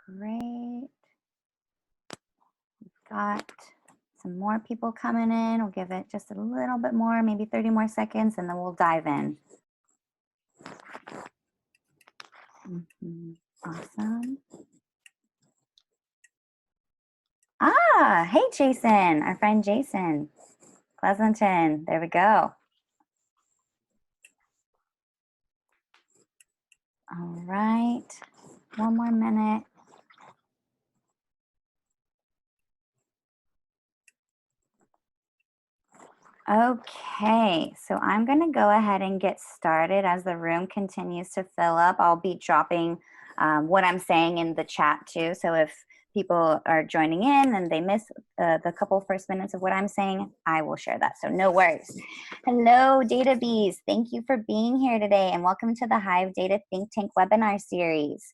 Great. We've got some more people coming in. We'll give it just a little bit more, maybe 30 more seconds, and then we'll dive in. Awesome. Ah, hey, Jason, our friend Jason Pleasanton. There we go. All right, one more minute. Okay, so I'm going to go ahead and get started as the room continues to fill up. I'll be dropping what I'm saying in the chat too. So if people are joining in and they miss the couple first minutes of what I'm saying, I will share that. So no worries. Hello, Data Bees. Thank you for being here today and welcome to the Hive Data Think Tank webinar series.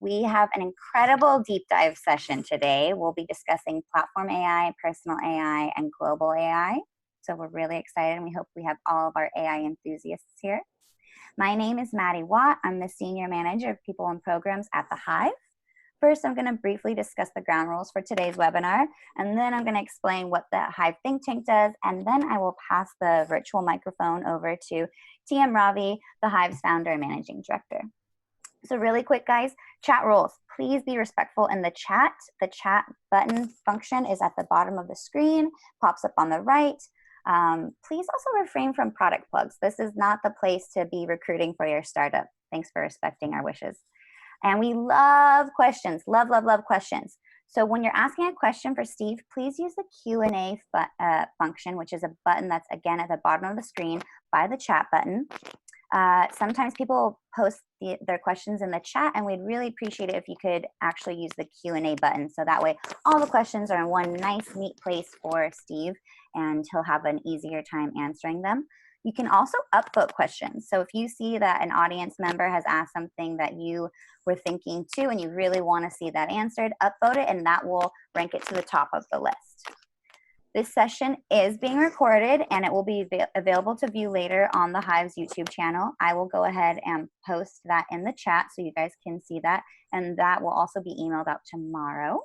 We have an incredible deep dive session today. We'll be discussing platform AI, personal AI, and global AI. So we're really excited and we hope we have all of our AI enthusiasts here. My name is Maddie Watt. I'm the Senior Manager of People and Programs at the Hive. First, I'm going to briefly discuss the ground rules for today's webinar, and then I'm going to explain what the Hive Think Tank does, and then I will pass the virtual microphone over to TM Ravi, the Hive's founder and Managing Director. So really quick, guys, chat rules. Please be respectful in the chat. The chat button function is at the bottom of the screen, pops up on the right. Please also refrain from product plugs. This is not the place to be recruiting for your startup. Thanks for respecting our wishes. And we love questions, love questions. So when you're asking a question for Steve, please use the Q&A function, which is a button that's again at the bottom of the screen by the chat button. Sometimes people post their questions in the chat, and we'd really appreciate it if you could actually use the Q&A button. So that way all the questions are in one nice, neat place for Steve, and he'll have an easier time answering them. You can also upvote questions. So if you see that an audience member has asked something that you were thinking too, and you really want to see that answered, upvote it, and that will rank it to the top of the list. This session is being recorded and it will be available to view later on the Hive's YouTube channel. I will go ahead and post that in the chat so you guys can see that, and that will also be emailed out tomorrow.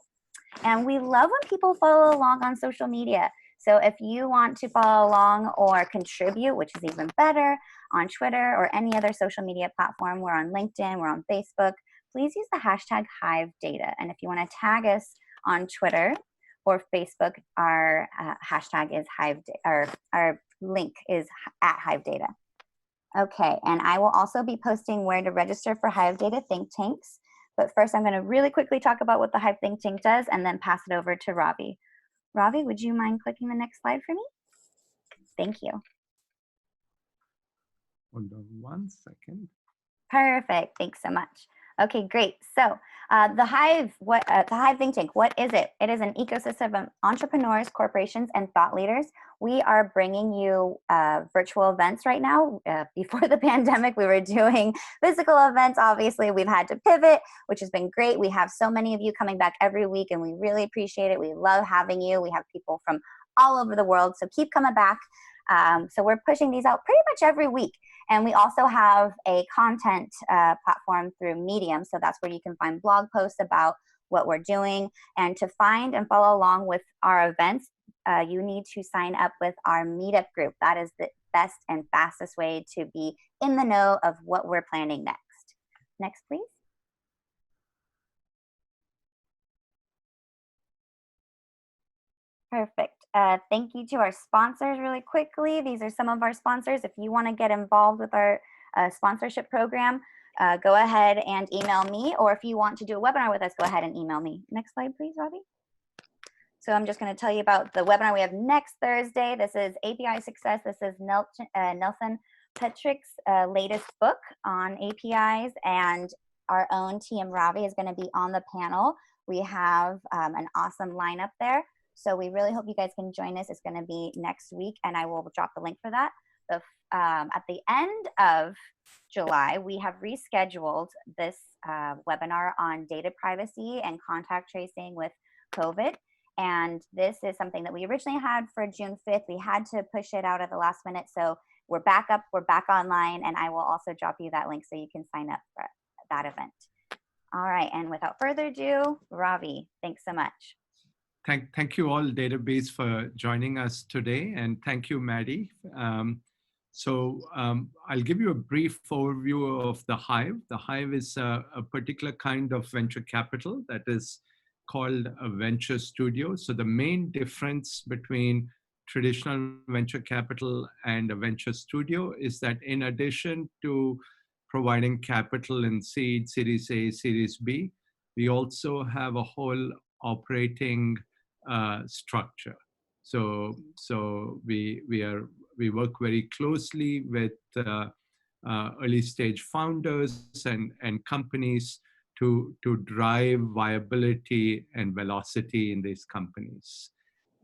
And we love when people follow along on social media. So if you want to follow along or contribute, which is even better, on Twitter or any other social media platform, we're on LinkedIn, we're on Facebook, please use the hashtag HiveData. And if you want to tag us on Twitter or Facebook, our hashtag is our link is at HiveData. Okay, and I will also be posting where to register for Hive Data Think Tanks. But first, I'm going to really quickly talk about what the Hive Think Tank does and then pass it over to Ravi. Ravi, would you mind clicking the next slide for me? Thank you. Hold on 1 second. Perfect. Thanks so much. Okay, great. So the Hive Think Tank, what is it? It is an ecosystem of entrepreneurs, corporations, and thought leaders. We are bringing you virtual events right now. Before the pandemic, we were doing physical events. Obviously, we've had to pivot, which has been great. We have so many of you coming back every week, and we really appreciate it. We love having you. We have people from all over the world, so keep coming back. So we're pushing these out pretty much every week. And we also have a content platform through Medium. So that's where you can find blog posts about what we're doing. And to find and follow along with our events, you need to sign up with our meetup group. That is the best and fastest way to be in the know of what we're planning next. Next, please. Perfect. Thank you to our sponsors really quickly. These are some of our sponsors. If you want to get involved with our sponsorship program, go ahead and email me. Or if you want to do a webinar with us, go ahead and email me. Next slide, please, Robbie. So I'm just going to tell you about the webinar we have next Thursday. This is API Success. This is Nelson Petrick's latest book on APIs, and our own TM Ravi is going to be on the panel. We have an awesome lineup there. So we really hope you guys can join us. It's going to be next week, and I will drop the link for that. At the end of July, we have rescheduled this webinar on data privacy and contact tracing with COVID. And this is something that we originally had for June 5th. We had to push it out at the last minute. So we're back up, we're back online, and I will also drop you that link so you can sign up for that event. All right, and without further ado, Ravi, thanks so much. Thank you all, Database, for joining us today. And thank you, Maddie. I'll give you a brief overview of the Hive. The Hive is a particular kind of venture capital that is called a venture studio. So the main difference between traditional venture capital and a venture studio is that in addition to providing capital in seed, Series A, Series B, we also have a whole operating structure. So we work very closely with early stage founders and companies to drive viability and velocity in these companies.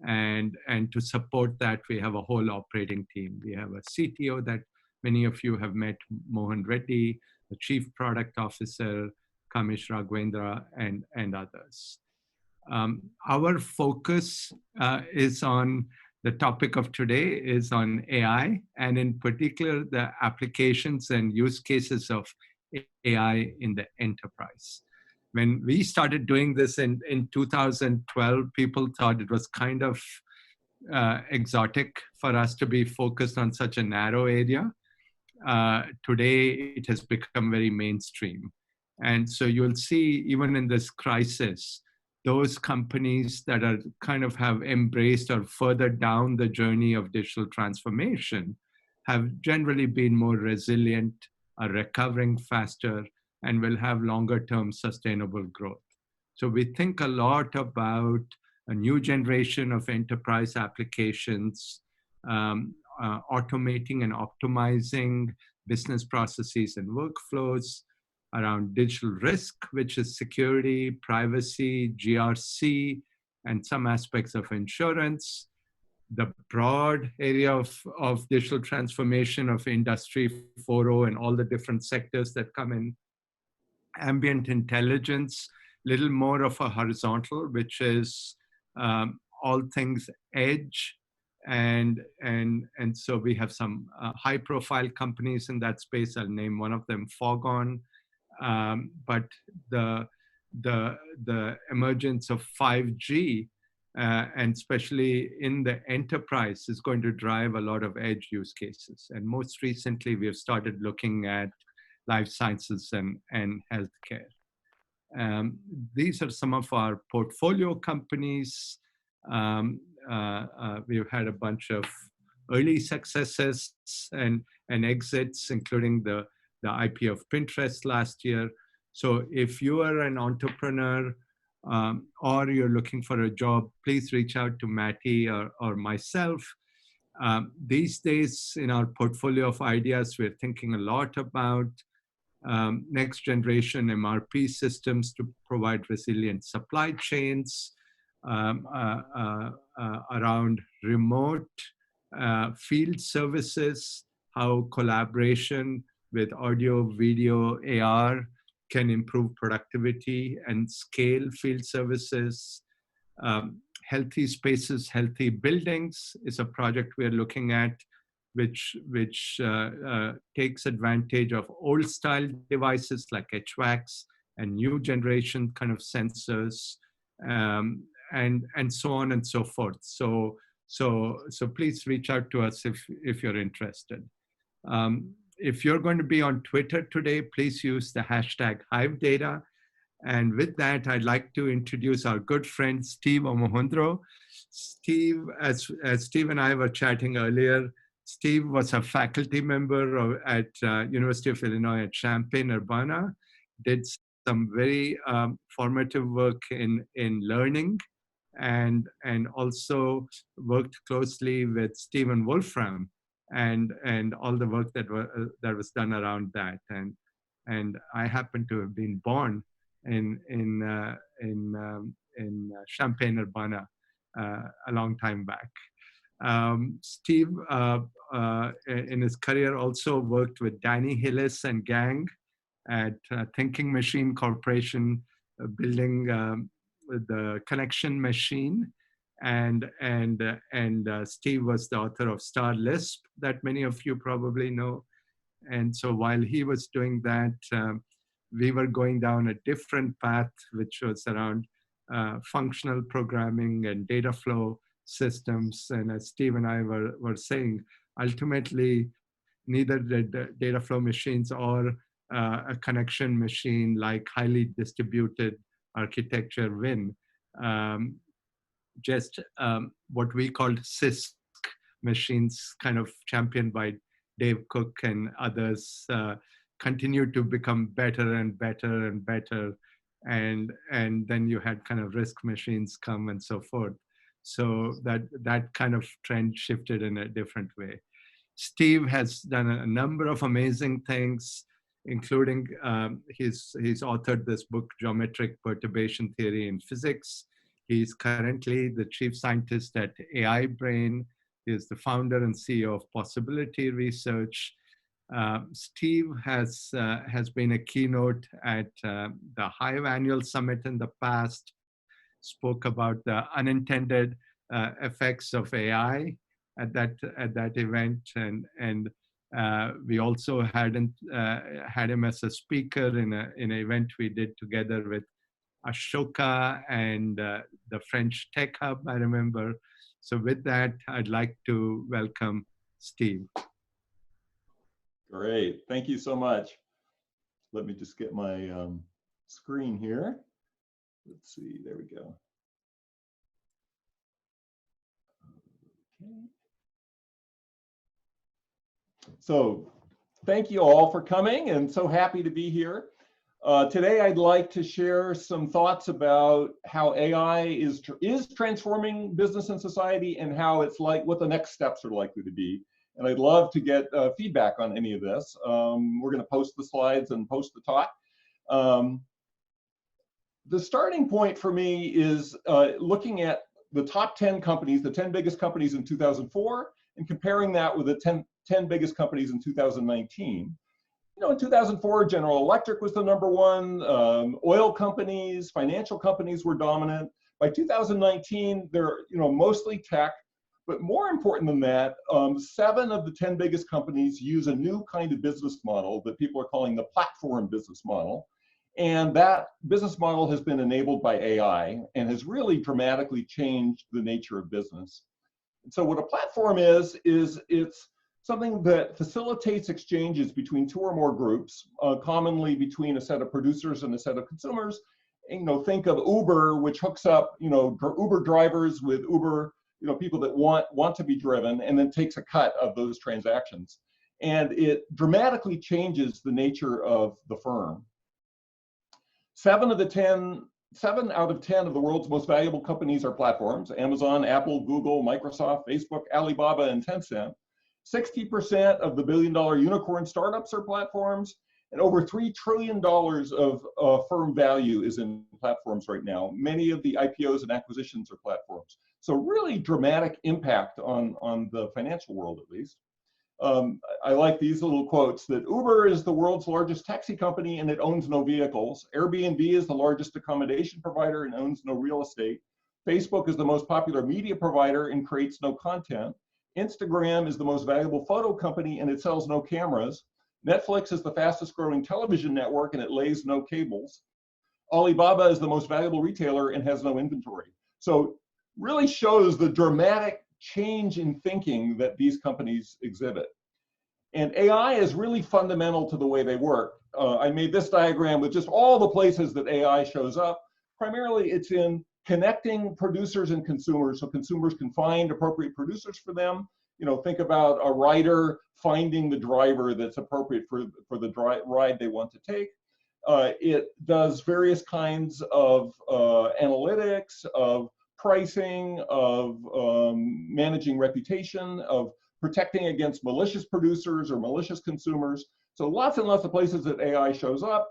And to support that, we have a whole operating team. We have a CTO that many of you have met, Mohan Reddy, the Chief Product Officer, Kamish Raghwendra, and others. Our focus is on the topic of today is on AI, and in particular, the applications and use cases of AI in the enterprise. When we started doing this in 2012, people thought it was kind of exotic for us to be focused on such a narrow area. Today, it has become very mainstream. And so you'll see, even in this crisis, those companies that are kind of have embraced or further down the journey of digital transformation have generally been more resilient, are recovering faster, and will have longer term sustainable growth. So we think a lot about a new generation of enterprise applications, automating and optimizing business processes and workflows, around digital risk, which is security, privacy, GRC, and some aspects of insurance. The broad area of digital transformation of Industry 4.0 and all the different sectors that come in. Ambient intelligence, little more of a horizontal, which is all things edge. And so we have some high profile companies in that space. I'll name one of them, Fogon. But the emergence of 5G, and especially in the enterprise, is going to drive a lot of edge use cases. And most recently, we have started looking at life sciences and healthcare. These are some of our portfolio companies. We've had a bunch of early successes and exits, including the IP of Pinterest last year. So if you are an entrepreneur or you're looking for a job, please reach out to Matty or myself. These days in our portfolio of ideas, we're thinking a lot about next generation MRP systems to provide resilient supply chains, around remote field services, how collaboration with audio, video, AR can improve productivity and scale field services. Healthy spaces, healthy buildings is a project we're looking at, which takes advantage of old style devices like HVACs and new generation kind of sensors, and so on and so forth. So please reach out to us if you're interested. If you're going to be on Twitter today, please use the hashtag HiveData. And with that, I'd like to introduce our good friend, Steve Omohundro. Steve, as Steve and I were chatting earlier, Steve was a faculty member at University of Illinois at Champaign-Urbana, did some very formative work in learning, and also worked closely with Stephen Wolfram and all the work that was done around that. And I happen to have been born in Champaign-Urbana a long time back. Steve, in his career, also worked with Danny Hillis and gang at Thinking Machine Corporation, building the connection machine. And Steve was the author of Star Lisp that many of you probably know. And so while he was doing that, we were going down a different path, which was around functional programming and data flow systems. And as Steve and I were saying, ultimately, neither the data flow machines or a connection machine like highly distributed architecture win. Just what we called CISC machines, kind of championed by Dave Cook and others, continue to become better and better and better. And then you had kind of risk machines come and so forth. So that kind of trend shifted in a different way. Steve has done a number of amazing things, including he's authored this book, Geometric Perturbation Theory in Physics. He's currently the chief scientist at AI Brain. He is the founder and CEO of Possibility Research. Steve has been a keynote at the Hive Annual Summit in the past, spoke about the unintended effects of AI at that event, and we also had him as a speaker in an event we did together with Ashoka and the French Tech Hub, I remember. So with that, I'd like to welcome Steve. Great, thank you so much. Let me just get my screen here. Let's see, there we go. Okay. So thank you all for coming, and so happy to be here. Today, I'd like to share some thoughts about how AI is transforming business and society, and how it's like what the next steps are likely to be. And I'd love to get feedback on any of this. We're going to post the slides and post the talk. The starting point for me is looking at the top 10 companies, the 10 biggest companies in 2004, and comparing that with the 10 biggest companies in 2019. You know, in 2004, General Electric was the #1. Oil companies, financial companies were dominant. By 2019, they're mostly tech. But more important than that, 7 of the 10 biggest companies use a new kind of business model that people are calling the platform business model. And that business model has been enabled by AI and has really dramatically changed the nature of business. And so what a platform is it's something that facilitates exchanges between 2 or more groups, commonly between a set of producers and a set of consumers. And, think of Uber, which hooks up, Uber drivers with Uber, people that want to be driven, and then takes a cut of those transactions. And it dramatically changes the nature of the firm. 7 out of 10 of the world's most valuable companies are platforms: Amazon, Apple, Google, Microsoft, Facebook, Alibaba, and Tencent. 60% of the billion-dollar unicorn startups are platforms, and over $3 trillion of firm value is in platforms right now. Many of the IPOs and acquisitions are platforms. So really dramatic impact on the financial world, at least. I like these little quotes: that Uber is the world's largest taxi company and it owns no vehicles. Airbnb is the largest accommodation provider and owns no real estate. Facebook is the most popular media provider and creates no content. Instagram is the most valuable photo company and it sells no cameras. Netflix is the fastest growing television network and it lays no cables. Alibaba is the most valuable retailer and has no inventory. So really shows the dramatic change in thinking that these companies exhibit. And AI is really fundamental to the way they work. I made this diagram with just all the places that AI shows up. Primarily, it's in connecting producers and consumers, so consumers can find appropriate producers for them. Think about a rider finding the driver that's appropriate for the ride they want to take. It does various kinds of analytics, of pricing, of managing reputation, of protecting against malicious producers or malicious consumers. So lots and lots of places that AI shows up.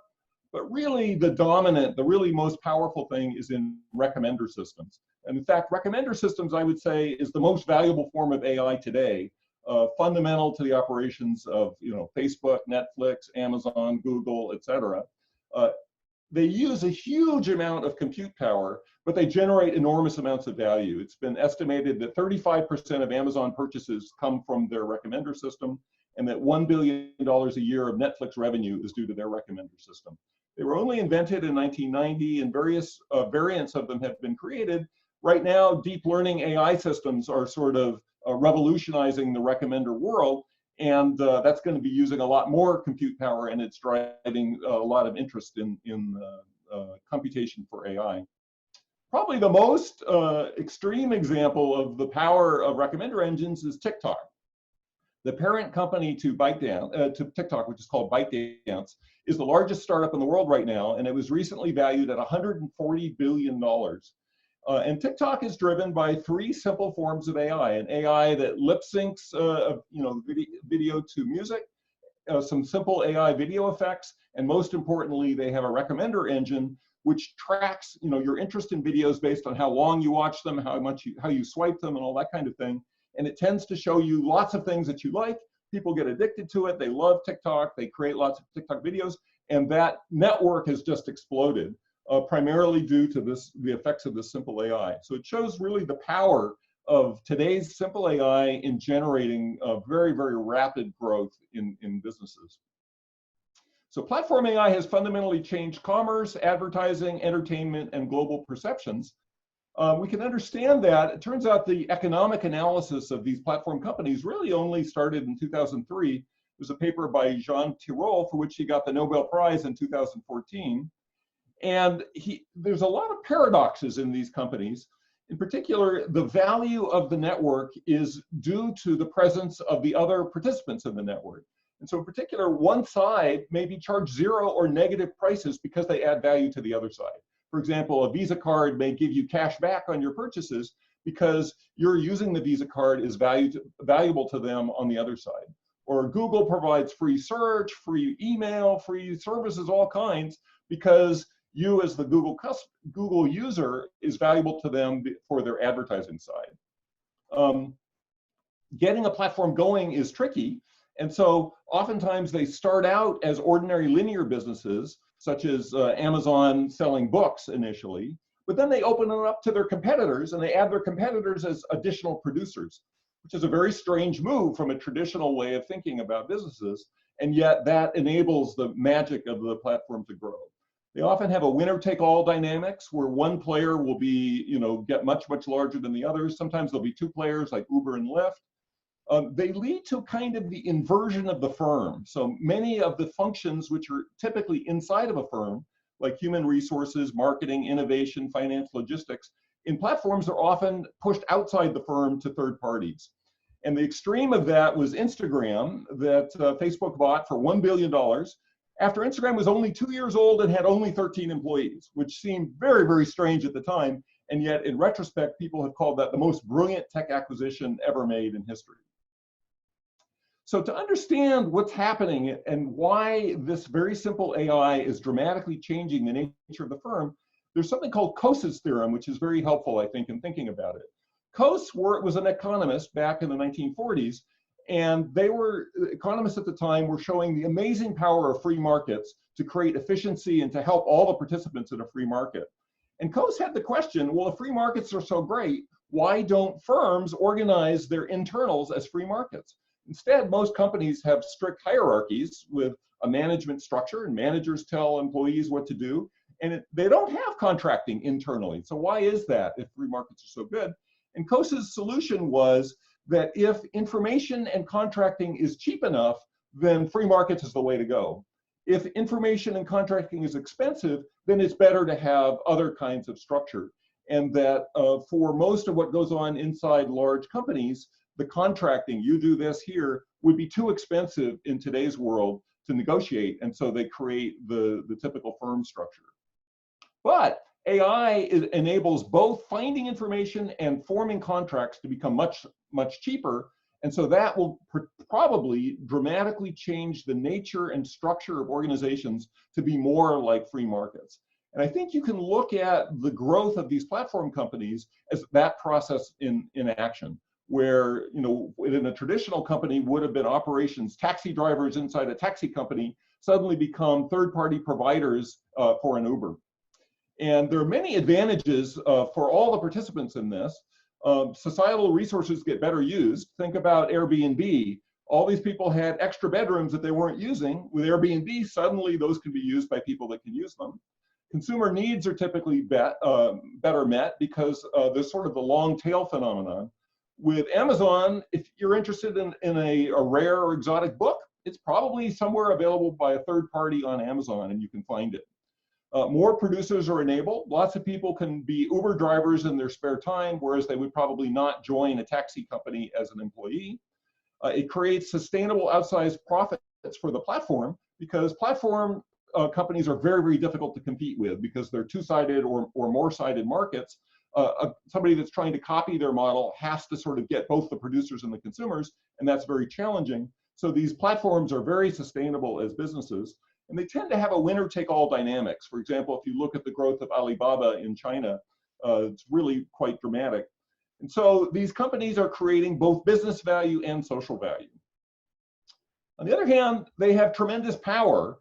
But really the really most powerful thing is in recommender systems. And in fact, recommender systems, I would say, is the most valuable form of AI today, fundamental to the operations of Facebook, Netflix, Amazon, Google, etc. They use a huge amount of compute power, but they generate enormous amounts of value. It's been estimated that 35% of Amazon purchases come from their recommender system, and that $1 billion a year of Netflix revenue is due to their recommender system. They were only invented in 1990, and various variants of them have been created. Right now, deep learning AI systems are sort of revolutionizing the recommender world, and that's going to be using a lot more compute power, and it's driving a lot of interest in computation for AI. Probably the most extreme example of the power of recommender engines is TikTok. The parent company to to TikTok, which is called ByteDance, is the largest startup in the world right now, and it was recently valued at $140 billion. And TikTok is driven by three simple forms of AI: an AI that lip syncs, video to music, some simple AI video effects, and most importantly, they have a recommender engine which tracks, your interest in videos based on how long you watch them, how you swipe them, and all that kind of thing. And it tends to show you lots of things that you like. People get addicted to it. They love TikTok. They create lots of TikTok videos, and that network has just exploded, primarily due to the effects of this simple AI. So it shows really the power of today's simple AI in generating very, very rapid growth in businesses. So platform AI has fundamentally changed commerce, advertising, entertainment, and global perceptions. We can understand that. It turns out the economic analysis of these platform companies really only started in 2003. It was a paper by Jean Tirole, for which he got the Nobel Prize in 2014. And there's a lot of paradoxes in these companies. In particular, the value of the network is due to the presence of the other participants in the network. And so in particular, one side may be charged zero or negative prices because they add value to the other side. For example, a Visa card may give you cash back on your purchases because you're using the Visa card is valuable to them on the other side. Or Google provides free search, free email, free services, all kinds, because you as the Google user is valuable to them for their advertising side. Getting a platform going is tricky. And so oftentimes they start out as ordinary linear businesses, such as Amazon selling books initially, but then they open it up to their competitors and they add their competitors as additional producers, which is a very strange move from a traditional way of thinking about businesses. And yet that enables the magic of the platform to grow. They often have a winner-take-all dynamics where one player will be, get much, much larger than the others. Sometimes there'll be two players like Uber and Lyft. They lead to kind of the inversion of the firm. So many of the functions which are typically inside of a firm, like human resources, marketing, innovation, finance, logistics, in platforms are often pushed outside the firm to third parties. And the extreme of that was Instagram, that Facebook bought for $1 billion after Instagram was only 2 years old and had only 13 employees, which seemed very, very strange at the time. And yet in retrospect, people have called that the most brilliant tech acquisition ever made in history. So to understand what's happening and why this very simple AI is dramatically changing the nature of the firm, there's something called Coase's theorem, which is very helpful, I think, in thinking about it. Coase was an economist back in the 1940s, and economists at the time were showing the amazing power of free markets to create efficiency and to help all the participants in a free market. And Coase had the question, well, if free markets are so great, why don't firms organize their internals as free markets? Instead, most companies have strict hierarchies with a management structure, and managers tell employees what to do, and they don't have contracting internally. So why is that if free markets are so good? And Coase's solution was that if information and contracting is cheap enough, then free markets is the way to go. If information and contracting is expensive, then it's better to have other kinds of structure. And that for most of what goes on inside large companies, the contracting, you do this here, would be too expensive in today's world to negotiate. And so they create the typical firm structure. But AI enables both finding information and forming contracts to become much, much cheaper. And so that will probably dramatically change the nature and structure of organizations to be more like free markets. And I think you can look at the growth of these platform companies as that process in action, where, in a traditional company would have been operations, taxi drivers inside a taxi company suddenly become third-party providers for an Uber. And there are many advantages for all the participants in this. Societal resources get better used. Think about Airbnb. All these people had extra bedrooms that they weren't using. With Airbnb, suddenly those can be used by people that can use them. Consumer needs are typically better met because there's sort of the long tail phenomenon. With Amazon, if you're interested in a rare or exotic book, it's probably somewhere available by a third party on Amazon and you can find it. More producers are enabled. Lots of people can be Uber drivers in their spare time, whereas they would probably not join a taxi company as an employee. It creates sustainable outsized profits for the platform because platform companies are very, very difficult to compete with because they're two-sided or more-sided markets. Somebody that's trying to copy their model has to sort of get both the producers and the consumers, and that's very challenging. So these platforms are very sustainable as businesses, and they tend to have a winner-take-all dynamics. For example, if you look at the growth of Alibaba in China, it's really quite dramatic. And so these companies are creating both business value and social value. On the other hand, they have tremendous power,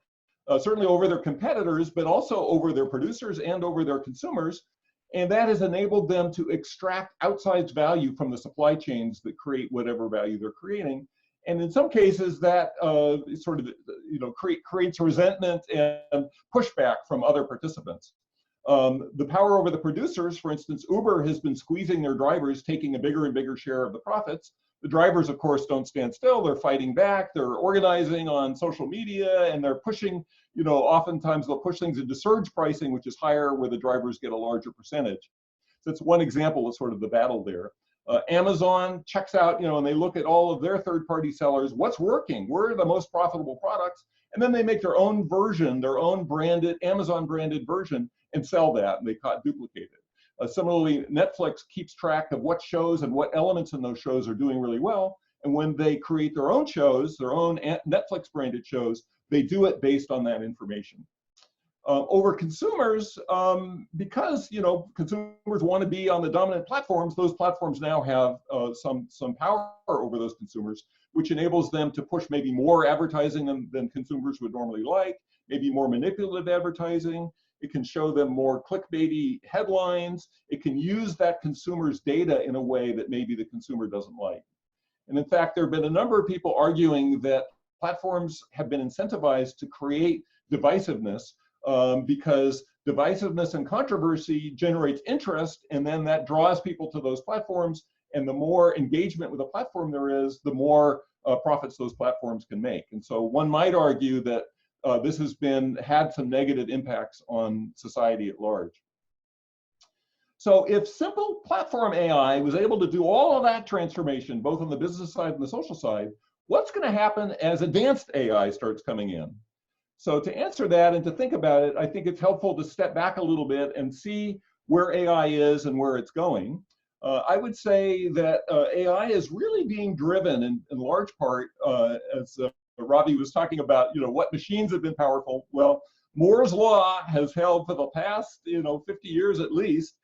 certainly over their competitors, but also over their producers and over their consumers. And that has enabled them to extract outsized value from the supply chains that create whatever value they're creating. And in some cases, that sort of creates resentment and pushback from other participants. The power over the producers, for instance, Uber has been squeezing their drivers, taking a bigger and bigger share of the profits. The drivers, of course, don't stand still. They're fighting back. They're organizing on social media, and they're pushing, oftentimes they'll push things into surge pricing, which is higher, where the drivers get a larger percentage. So that's one example of sort of the battle there. Amazon checks out, and they look at all of their third-party sellers. What's working? Where are the most profitable products? And then they make their own version, their own branded, Amazon-branded version, and sell that, and they duplicate it. Similarly, Netflix keeps track of what shows and what elements in those shows are doing really well. And when they create their own shows, their own Netflix-branded shows, they do it based on that information. Over consumers, because consumers want to be on the dominant platforms, those platforms now have some power over those consumers, which enables them to push maybe more advertising than consumers would normally like, maybe more manipulative advertising. It can show them more clickbaity headlines. It can use that consumer's data in a way that maybe the consumer doesn't like. And in fact, there have been a number of people arguing that platforms have been incentivized to create divisiveness because divisiveness and controversy generates interest, and then that draws people to those platforms. And the more engagement with a platform there is, the more profits those platforms can make. And so one might argue that this has had some negative impacts on society at large. So if simple platform AI was able to do all of that transformation, both on the business side and the social side, what's going to happen as advanced AI starts coming in? So to answer that and to think about it, I think it's helpful to step back a little bit and see where AI is and where it's going. I would say that AI is really being driven in large part, as Ravi was talking about, what machines have been powerful. Well, Moore's law has held for the past, 50 years at least,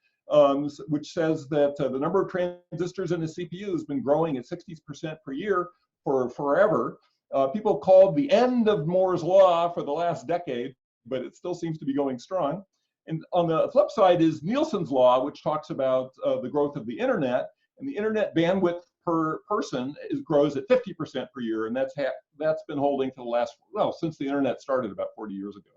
which says that the number of transistors in a CPU has been growing at 60% per year for forever. People called the end of Moore's law for the last decade, but it still seems to be going strong. And on the flip side is Nielsen's law, which talks about the growth of the internet, and the internet bandwidth per person grows at 50% per year, and that's been holding for the last, since the internet started about 40 years ago.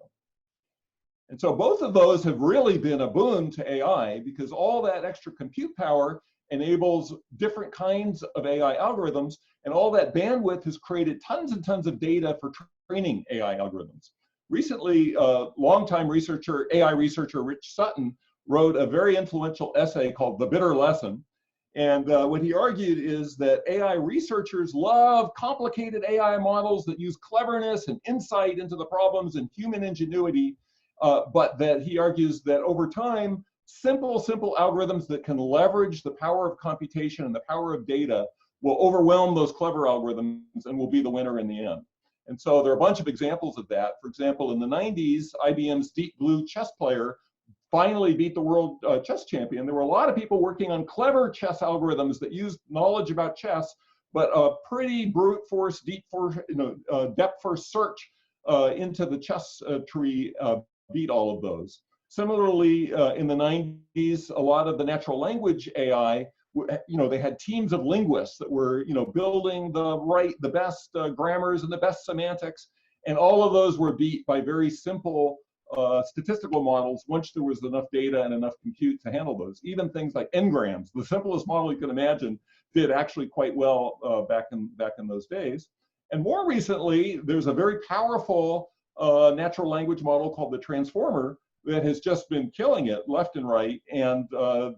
And so both of those have really been a boon to AI because all that extra compute power enables different kinds of AI algorithms, and all that bandwidth has created tons and tons of data for training AI algorithms. Recently, longtime AI researcher Rich Sutton wrote a very influential essay called The Bitter Lesson. And what he argued is that AI researchers love complicated AI models that use cleverness and insight into the problems and human ingenuity, but that he argues that over time, simple algorithms that can leverage the power of computation and the power of data will overwhelm those clever algorithms and will be the winner in the end. And so there are a bunch of examples of that. For example, in the 90s, IBM's Deep Blue chess player finally beat the world chess champion. There were a lot of people working on clever chess algorithms that used knowledge about chess, but a pretty brute force, depth first search into the chess tree beat all of those. Similarly, in the 90s, a lot of the natural language AI they had teams of linguists that were, building the best grammars and the best semantics, and all of those were beat by very simple statistical models once there was enough data and enough compute to handle those. Even things like n-grams, the simplest model you can imagine, did actually quite well back in those days. And more recently, there's a very powerful natural language model called the transformer that has just been killing it left and right. And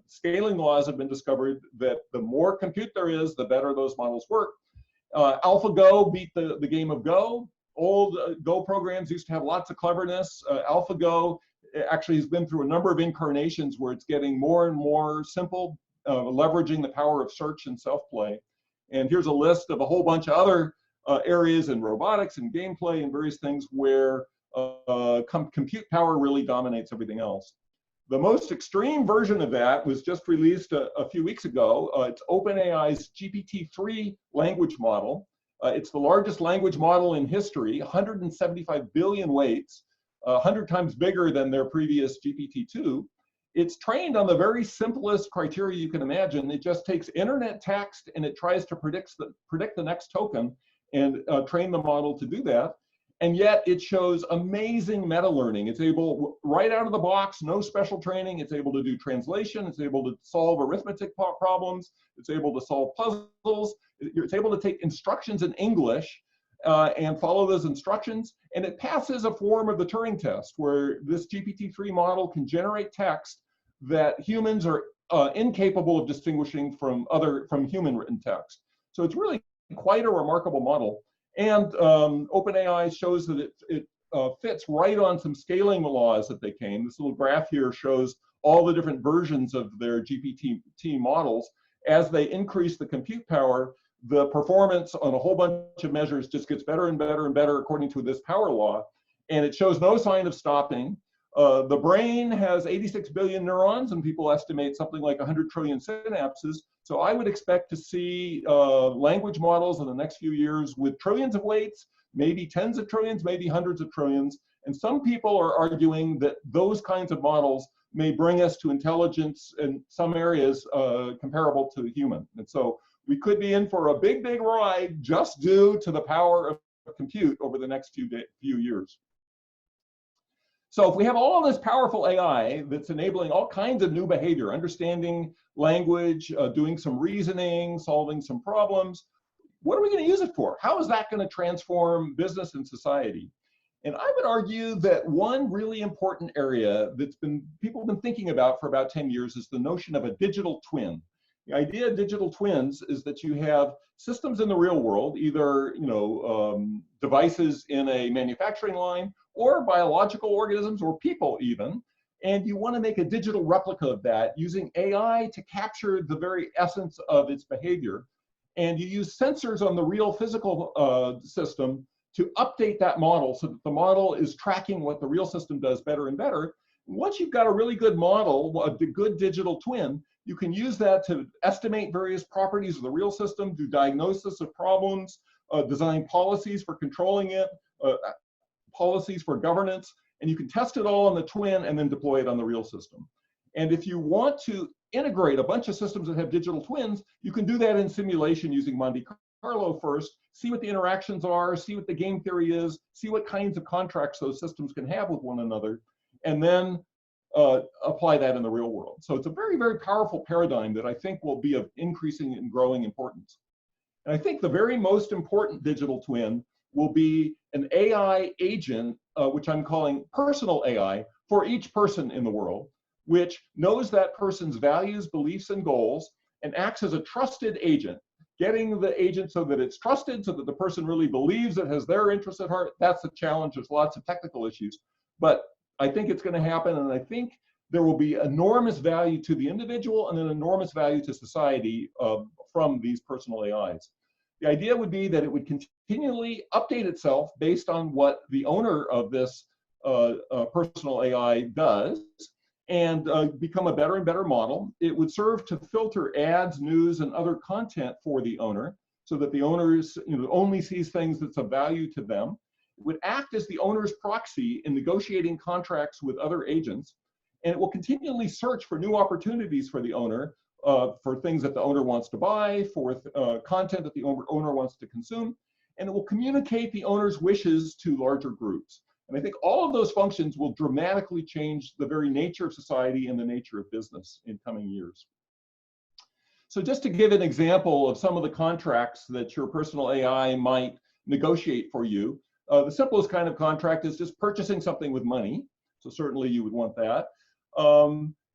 scaling laws have been discovered that the more compute there is, the better those models work. AlphaGo beat the game of Go. Old Go programs used to have lots of cleverness. AlphaGo actually has been through a number of incarnations where it's getting more and more simple, leveraging the power of search and self-play. And here's a list of a whole bunch of other areas in robotics and gameplay and various things where compute power really dominates everything else. The most extreme version of that was just released a few weeks ago. It's OpenAI's GPT-3 language model. It's the largest language model in history, 175 billion weights, 100 times bigger than their previous GPT-2. It's trained on the very simplest criteria you can imagine. It just takes internet text and it tries to predict the next token and train the model to do that. And yet it shows amazing meta learning. It's able, right out of the box, no special training. It's able to do translation. It's able to solve arithmetic problems. It's able to solve puzzles. It's able to take instructions in English and follow those instructions. And it passes a form of the Turing test where this GPT-3 model can generate text that humans are incapable of distinguishing from human written text. So it's really quite a remarkable model. And OpenAI shows that it fits right on some scaling laws that they came. This little graph here shows all the different versions of their GPT models. As they increase the compute power, the performance on a whole bunch of measures just gets better and better and better according to this power law. And it shows no sign of stopping. The brain has 86 billion neurons, and people estimate something like 100 trillion synapses. So I would expect to see language models in the next few years with trillions of weights, maybe tens of trillions, maybe hundreds of trillions. And some people are arguing that those kinds of models may bring us to intelligence in some areas comparable to human. And so we could be in for a big, big ride just due to the power of compute over the next few years. So if we have all this powerful AI that's enabling all kinds of new behavior, understanding language, doing some reasoning, solving some problems, what are we going to use it for? How is that going to transform business and society? And I would argue that one really important area that's people have been thinking about for about 10 years is the notion of a digital twin. The idea of digital twins is that you have systems in the real world, either devices in a manufacturing line or biological organisms or people even, and you want to make a digital replica of that using AI to capture the very essence of its behavior. And you use sensors on the real physical system to update that model so that the model is tracking what the real system does better and better. Once you've got a really good model, a good digital twin, you can use that to estimate various properties of the real system, do diagnosis of problems, design policies for controlling it, policies for governance, and you can test it all on the twin and then deploy it on the real system. And if you want to integrate a bunch of systems that have digital twins, you can do that in simulation using Monte Carlo first, see what the interactions are, see what the game theory is, see what kinds of contracts those systems can have with one another, and then apply that in the real world. So it's a very, very powerful paradigm that I think will be of increasing and growing importance. And I think the very most important digital twin will be an AI agent, which I'm calling personal AI, for each person in the world, which knows that person's values, beliefs, and goals, and acts as a trusted agent, getting the agent so that it's trusted, so that the person really believes it has their interests at heart. That's the challenge. There's lots of technical issues, but I think it's going to happen, and I think there will be enormous value to the individual and an enormous value to society from these personal AIs. The idea would be that it would continually update itself based on what the owner of this personal AI does, and become a better and better model. It would serve to filter ads, news, and other content for the owner, so that the owners only sees things that's of value to them. It would act as the owner's proxy in negotiating contracts with other agents, and it will continually search for new opportunities for the owner, for things that the owner wants to buy, for content that the owner wants to consume, and it will communicate the owner's wishes to larger groups. And I think all of those functions will dramatically change the very nature of society and the nature of business in coming years. So just to give an example of some of the contracts that your personal AI might negotiate for you, the simplest kind of contract is just purchasing something with money. So certainly you would want that.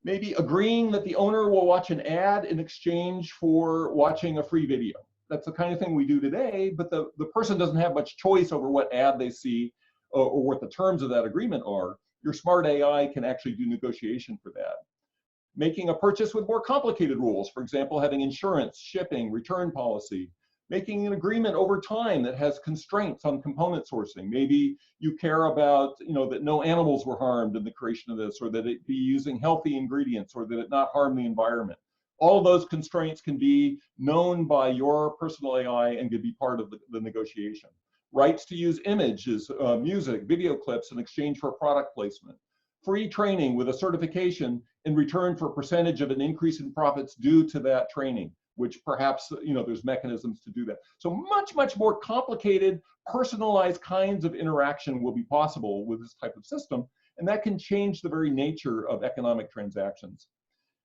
Maybe agreeing that the owner will watch an ad in exchange for watching a free video. That's the kind of thing we do today, but the person doesn't have much choice over what ad they see or what the terms of that agreement are. Your smart AI can actually do negotiation for that. Making a purchase with more complicated rules, for example, having insurance, shipping, return policy. Making an agreement over time that has constraints on component sourcing. Maybe you care about, that no animals were harmed in the creation of this, or that it be using healthy ingredients, or that it not harm the environment. All of those constraints can be known by your personal AI and could be part of the negotiation. Rights to use images, music, video clips in exchange for product placement. Free training with a certification in return for a percentage of an increase in profits due to that training, which perhaps, there's mechanisms to do that. So much more complicated, personalized kinds of interaction will be possible with this type of system, and that can change the very nature of economic transactions.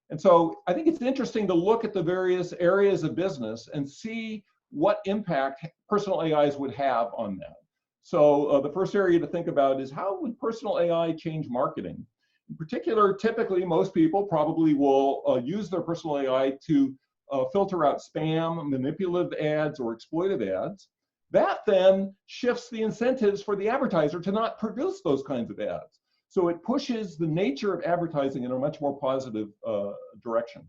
And so I think it's interesting to look at the various areas of business and see what impact personal AIs would have on that. So the first area to think about is, how would personal AI change marketing? In particular, typically most people probably will use their personal AI to filter out spam, manipulative ads, or exploitive ads. That then shifts the incentives for the advertiser to not produce those kinds of ads. So it pushes the nature of advertising in a much more positive direction.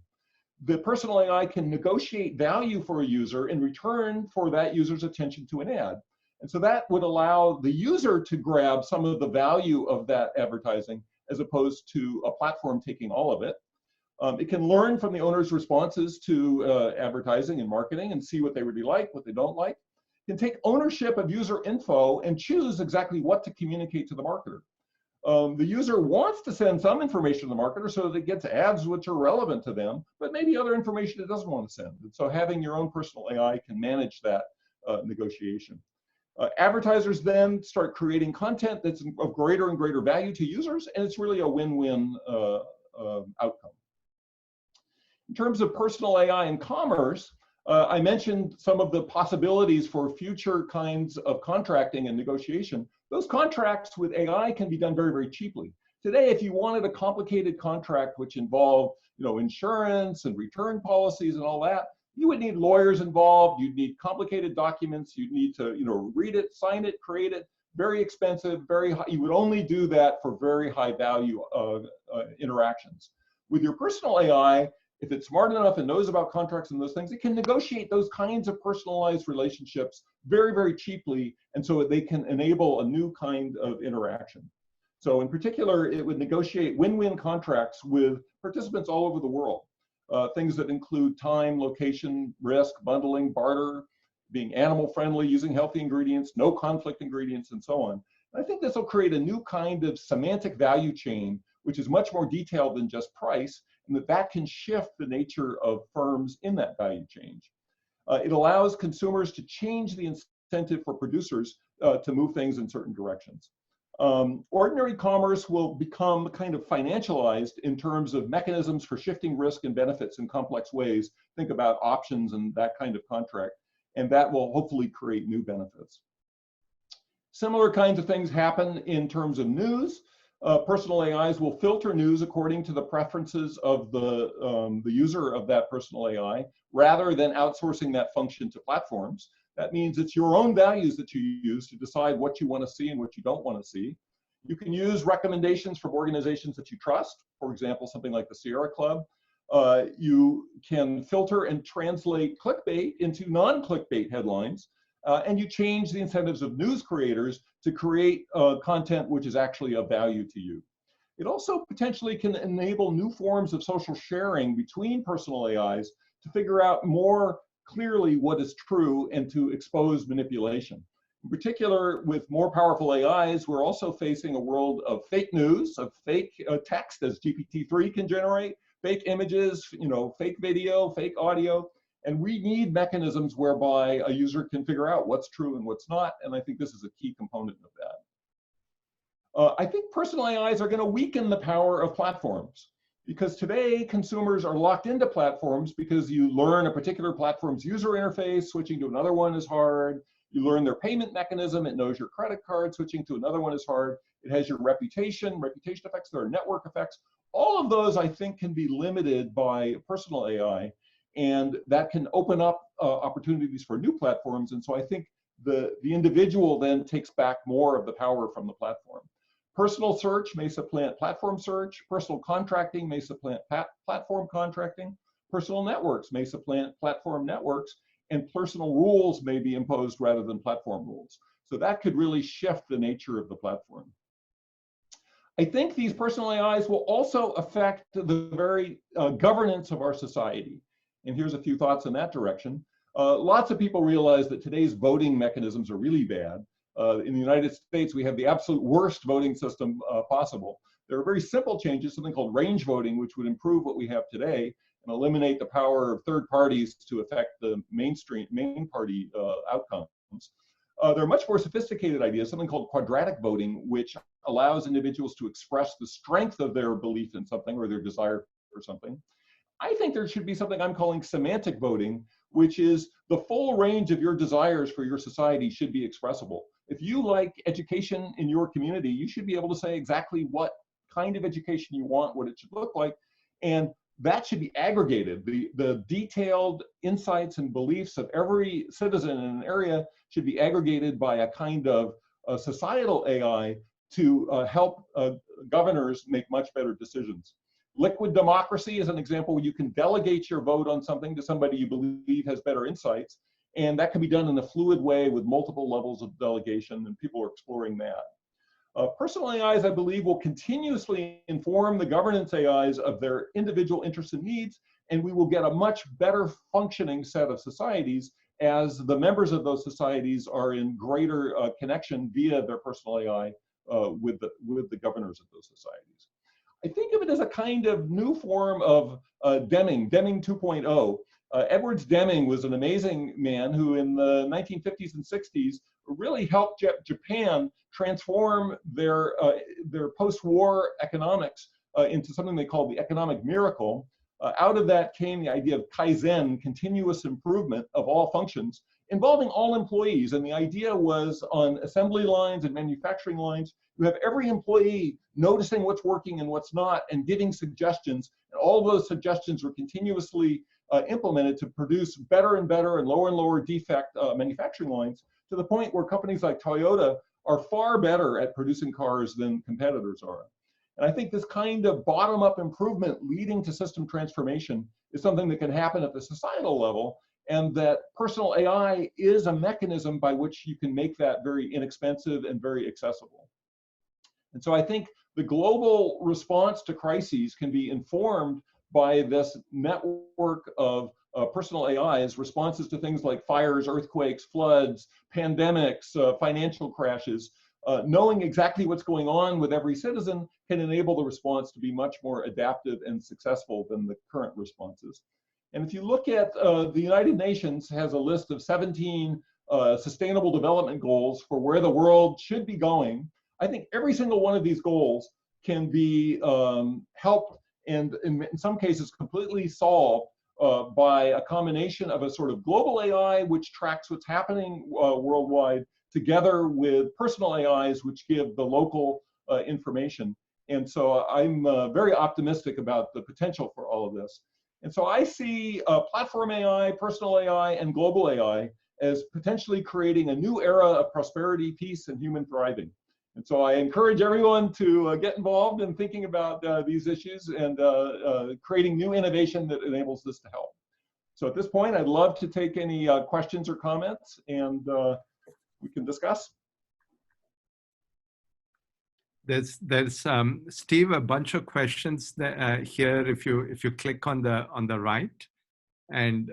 The personal AI can negotiate value for a user in return for that user's attention to an ad. And so that would allow the user to grab some of the value of that advertising, as opposed to a platform taking all of it. It can learn from the owner's responses to advertising and marketing and see what they really like, what they don't like. It can take ownership of user info and choose exactly what to communicate to the marketer. The user wants to send some information to the marketer so that it gets ads which are relevant to them, but maybe other information it doesn't want to send. And so having your own personal AI can manage that negotiation. Advertisers then start creating content that's of greater and greater value to users, and it's really a win-win outcome. In terms of personal AI and commerce, I mentioned some of the possibilities for future kinds of contracting and negotiation. Those contracts with AI can be done very, very cheaply. Today, if you wanted a complicated contract which involved, insurance and return policies and all that, you would need lawyers involved. You'd need complicated documents. You'd need to, read it, sign it, create it. Very expensive, very high. You would only do that for very high value interactions. With your personal AI, if it's smart enough and knows about contracts and those things, it can negotiate those kinds of personalized relationships very, very cheaply, and so they can enable a new kind of interaction. So in particular, it would negotiate win-win contracts with participants all over the world. Things that include time, location, risk, bundling, barter, being animal friendly, using healthy ingredients, no conflict ingredients, and so on. And I think this will create a new kind of semantic value chain, which is much more detailed than just price, and that can shift the nature of firms in that value chain. It allows consumers to change the incentive for producers to move things in certain directions. Ordinary commerce will become kind of financialized in terms of mechanisms for shifting risk and benefits in complex ways. Think about options and that kind of contract, and that will hopefully create new benefits. Similar kinds of things happen in terms of news. Personal AIs will filter news according to the preferences of the user of that personal AI, rather than outsourcing that function to platforms. That means it's your own values that you use to decide what you want to see and what you don't want to see. You can use recommendations from organizations that you trust, for example, something like the Sierra Club. You can filter and translate clickbait into non-clickbait headlines, and you change the incentives of news creators to create content which is actually of value to you. It also potentially can enable new forms of social sharing between personal AIs to figure out more clearly what is true and to expose manipulation. In particular, with more powerful AIs, we're also facing a world of fake news, of fake text, as GPT-3 can generate. fake images, fake video, fake audio. And we need mechanisms whereby a user can figure out what's true and what's not. And I think this is a key component of that. I think personal AIs are going to weaken the power of platforms, because today consumers are locked into platforms because you learn a particular platform's user interface, switching to another one is hard. You learn their payment mechanism, it knows your credit card, switching to another one is hard. It has your reputation effects, there are network effects. All of those, I think, can be limited by personal AI, and that can open up opportunities for new platforms. And so I think the individual then takes back more of the power from the platform. Personal search may supplant platform search. Personal contracting may supplant platform contracting. Personal networks may supplant platform networks. And personal rules may be imposed rather than platform rules. So that could really shift the nature of the platform. I think these personal AIs will also affect the very governance of our society. And here's a few thoughts in that direction. Lots of people realize that today's voting mechanisms are really bad. In the United States, we have the absolute worst voting system possible. There are very simple changes, something called range voting, which would improve what we have today and eliminate the power of third parties to affect the main party outcomes. There are much more sophisticated ideas, something called quadratic voting, which allows individuals to express the strength of their belief in something or their desire for something. I think there should be something I'm calling semantic voting, which is the full range of your desires for your society should be expressible. If you like education in your community, you should be able to say exactly what kind of education you want, what it should look like, and that should be aggregated. The detailed insights and beliefs of every citizen in an area should be aggregated by a kind of societal AI to help governors make much better decisions. Liquid democracy is an example where you can delegate your vote on something to somebody you believe has better insights, and that can be done in a fluid way with multiple levels of delegation, and people are exploring that. Personal AIs, I believe, will continuously inform the governance AIs of their individual interests and needs, and we will get a much better functioning set of societies as the members of those societies are in greater connection via their personal AI with the governors of those societies. I think of it as a kind of new form of Deming 2.0. Edwards Deming was an amazing man who in the 1950s and 60s really helped Japan transform their post-war economics into something they called the economic miracle. Out of that came the idea of Kaizen, continuous improvement of all functions, involving all employees. And the idea was on assembly lines and manufacturing lines, you have every employee noticing what's working and what's not and giving suggestions. And all those suggestions were continuously implemented to produce better and better and lower defect manufacturing lines, to the point where companies like Toyota are far better at producing cars than competitors are. And I think this kind of bottom-up improvement leading to system transformation is something that can happen at the societal level, and that personal AI is a mechanism by which you can make that very inexpensive and very accessible. And so I think the global response to crises can be informed by this network of personal AIs, responses to things like fires, earthquakes, floods, pandemics, financial crashes. Knowing exactly what's going on with every citizen can enable the response to be much more adaptive and successful than the current responses. And if you look at the United Nations has a list of 17 sustainable development goals for where the world should be going. I think every single one of these goals can be helped and in some cases completely solved by a combination of a sort of global AI, which tracks what's happening worldwide, together with personal AIs, which give the local information. And so I'm very optimistic about the potential for all of this. And so I see platform AI, personal AI, and global AI as potentially creating a new era of prosperity, peace, and human thriving. And so I encourage everyone to get involved in thinking about these issues and creating new innovation that enables this to help. So at this point, I'd love to take any questions or comments, and we can discuss. There's Steve, a bunch of questions that, here. If you click on the right, and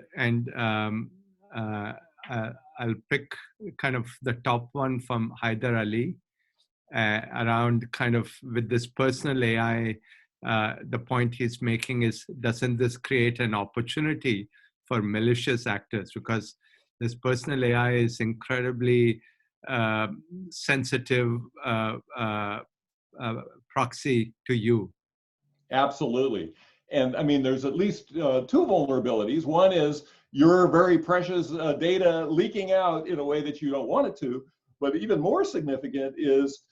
I'll pick kind of the top one from Haider Ali around kind of with this personal AI. the point he's making is, doesn't this create an opportunity for malicious actors? Because this personal AI is incredibly sensitive proxy to you. Absolutely. And I mean, there's at least two vulnerabilities. One is your very precious data leaking out in a way that you don't want it to. But even more significant is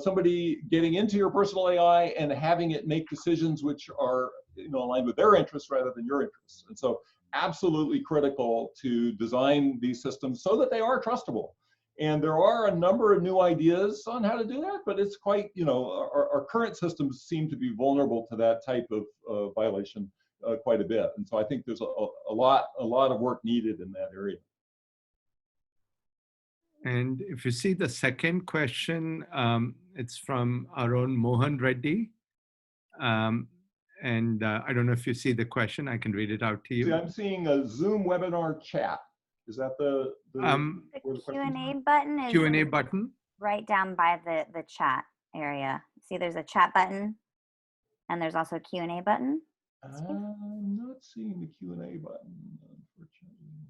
somebody getting into your personal AI and having it make decisions which are, aligned with their interests rather than your interests. And so absolutely critical to design these systems so that they are trustable. And there are a number of new ideas on how to do that, but it's quite, our current systems seem to be vulnerable to that type of violation quite a bit. And so I think there's a lot of work needed in that area. And if you see the second question, it's from our own Mohan Reddy. And I don't know if you see the question. I can read it out to you. See, I'm seeing a Zoom webinar chat. Is that the Q&A button is Q&A button? Right down by the chat area. See, there's a chat button, and there's also a Q&A button. I'm not seeing the Q&A button, unfortunately.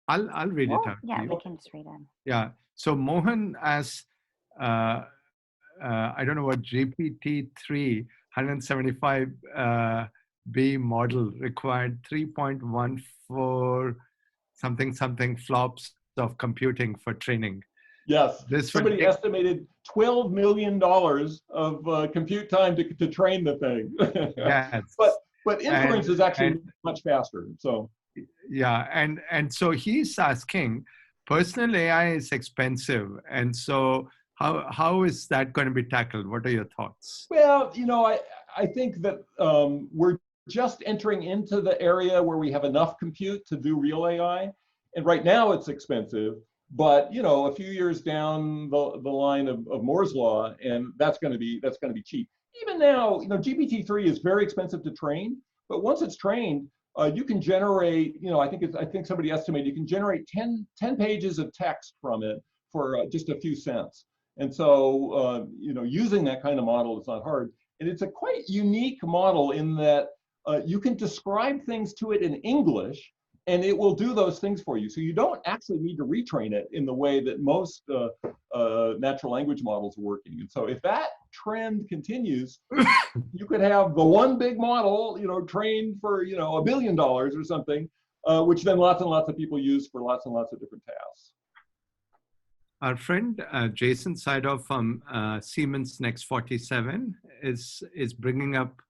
I'll read it out. Yeah, to you. we can just read it. Yeah. So Mohan asks, I don't know what GPT-3 175 B model required 3.14 something flops of computing for training. Yes, somebody estimated $12 million of compute time to train the thing. Yes. But inference is actually much faster. So yeah, and so he's asking, personal AI is expensive, and so how is that going to be tackled? What are your thoughts? Well, I think that we're just entering into the area where we have enough compute to do real AI. And right now it's expensive, but a few years down the line of Moore's law, and that's going to be cheap. Even now, GPT-3 is very expensive to train, but once it's trained, you can generate, I think somebody estimated you can generate 10 pages of text from it for just a few cents. And so, using that kind of model is not hard. And it's a quite unique model in that you can describe things to it in English, and it will do those things for you. So you don't actually need to retrain it in the way that most natural language models are working. And so if that trend continues, you could have the one big model, trained for, $1 billion or something, which then lots and lots of people use for lots and lots of different tasks. Our friend Jason Sidoff from Siemens Next 47 is bringing up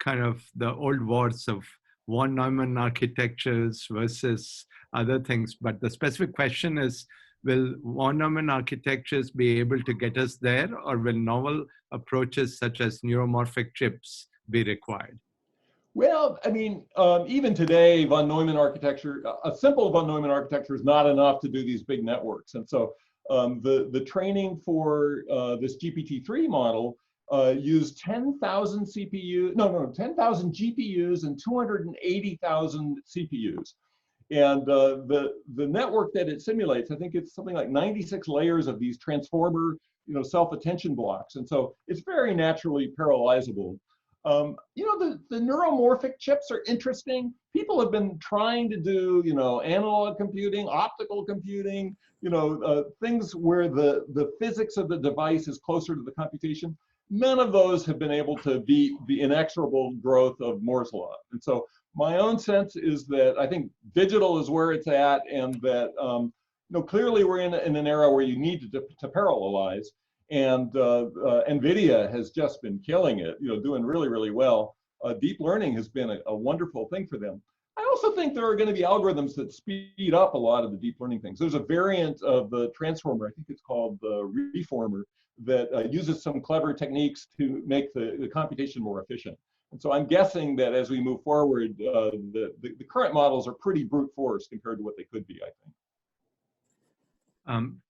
kind of the old wars of von Neumann architectures versus other things. But the specific question is, will von Neumann architectures be able to get us there, or will novel approaches such as neuromorphic chips be required? Well, I mean, even today, von Neumann architecture, a simple von Neumann architecture is not enough to do these big networks. And so the training for this GPT-3 model used 10,000 10,000 GPUs and 280,000 CPUs. And the network that it simulates, I think it's something like 96 layers of these transformer, self-attention blocks. And so it's very naturally parallelizable. The neuromorphic chips are interesting. People have been trying to do, analog computing, optical computing, things where the physics of the device is closer to the computation. None of those have been able to beat the inexorable growth of Moore's law. And so my own sense is that I think digital is where it's at, and that clearly we're in an era where you need to parallelize. And NVIDIA has just been killing it, doing really, really well. Deep learning has been a wonderful thing for them. I also think there are going to be algorithms that speed up a lot of the deep learning things. There's a variant of the transformer, I think it's called the reformer, that uses some clever techniques to make the computation more efficient. And so I'm guessing that as we move forward, the current models are pretty brute force compared to what they could be, I think.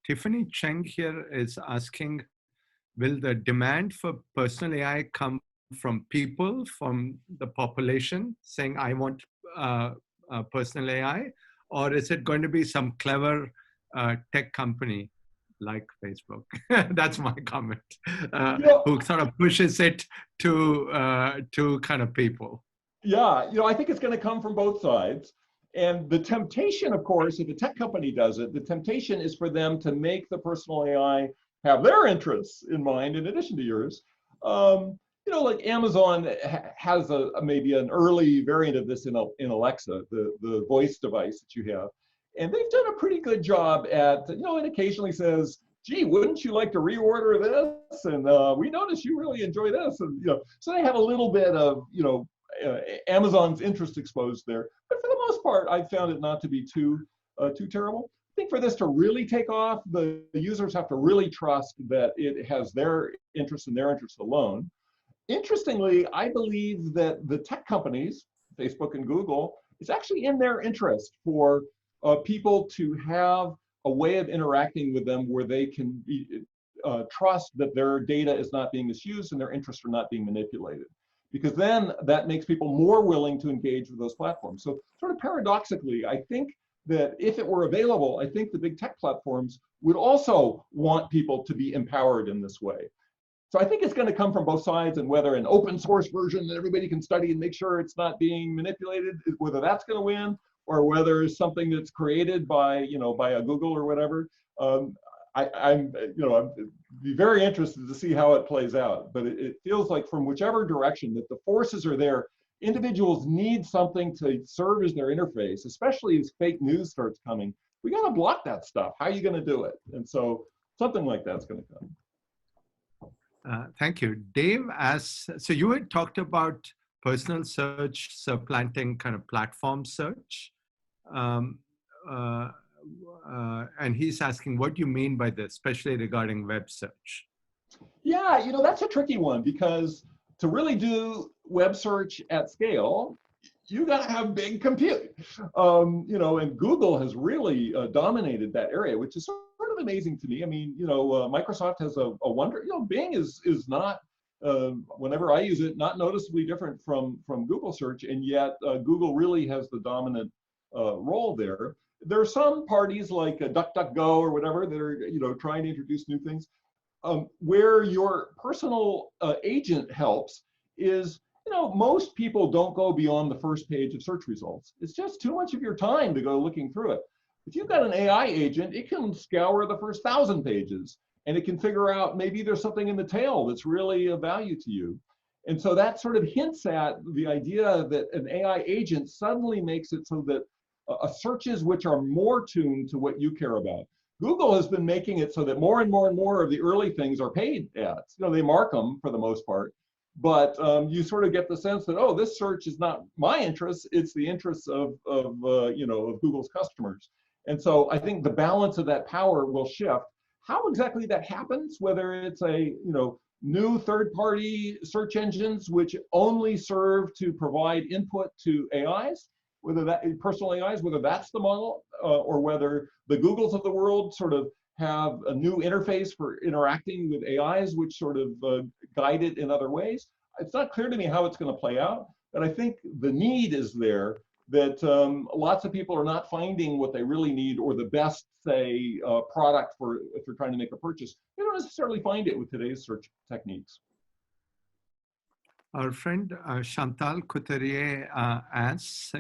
Tiffany Cheng here is asking, will the demand for personal AI come from people, from the population, saying, I want personal AI? Or is it going to be some clever tech company like Facebook. That's my comment. Yeah. Who sort of pushes it to kind of people. Yeah, I think it's going to come from both sides. And the temptation, of course, if a tech company does it, the temptation is for them to make the personal AI have their interests in mind in addition to yours. Like Amazon has maybe an early variant of this in Alexa, the voice device that you have. And they've done a pretty good job at, it occasionally says, gee, wouldn't you like to reorder this? And we noticed you really enjoy this. And, so they have a little bit of, Amazon's interest exposed there. But for the most part, I found it not to be too terrible. I think for this to really take off, the users have to really trust that it has their interest and their interest alone. Interestingly, I believe that the tech companies, Facebook and Google, it's actually in their interest for people to have a way of interacting with them where they can trust that their data is not being misused and their interests are not being manipulated. Because then that makes people more willing to engage with those platforms. So sort of paradoxically, I think that if it were available, I think the big tech platforms would also want people to be empowered in this way. So I think it's going to come from both sides, and whether an open source version that everybody can study and make sure it's not being manipulated, whether that's going to win, or whether it's something that's created by, by a Google or whatever. I'd be very interested to see how it plays out. But it feels like from whichever direction that the forces are there, individuals need something to serve as their interface, especially as fake news starts coming. We got to block that stuff. How are you going to do it? And so something like that's going to come. Thank you. Dave asks, so you had talked about personal search supplanting kind of platform search. And he's asking, what do you mean by this, especially regarding web search? Yeah, that's a tricky one, because to really do web search at scale, you got to have big compute. And Google has really dominated that area, which is sort of amazing to me. I mean, Microsoft has a wonder. Bing is not, whenever I use it, not noticeably different from Google search, and yet Google really has the dominant role there. There are some parties like DuckDuckGo or whatever that are trying to introduce new things. Where your personal agent helps is, most people don't go beyond the first page of search results. It's just too much of your time to go looking through it. If you've got an AI agent, it can scour the first 1,000 pages, and it can figure out maybe there's something in the tail that's really of value to you. And so that sort of hints at the idea that an AI agent suddenly makes it so that searches which are more tuned to what you care about. Google has been making it so that more and more and more of the early things are paid ads. They mark them for the most part, but you sort of get the sense that, oh, this search is not my interests, it's the interests of Google's customers. And so I think the balance of that power will shift. How exactly that happens, whether it's a new third-party search engines which only serve to provide input to AIs, whether that personal AIs, whether that's the model, or whether the Googles of the world sort of have a new interface for interacting with AIs, which sort of guide it in other ways. It's not clear to me how it's going to play out, but I think the need is there, that lots of people are not finding what they really need, or the best, say, product for if they're trying to make a purchase. They don't necessarily find it with today's search techniques. Our friend Chantal Couturier asks,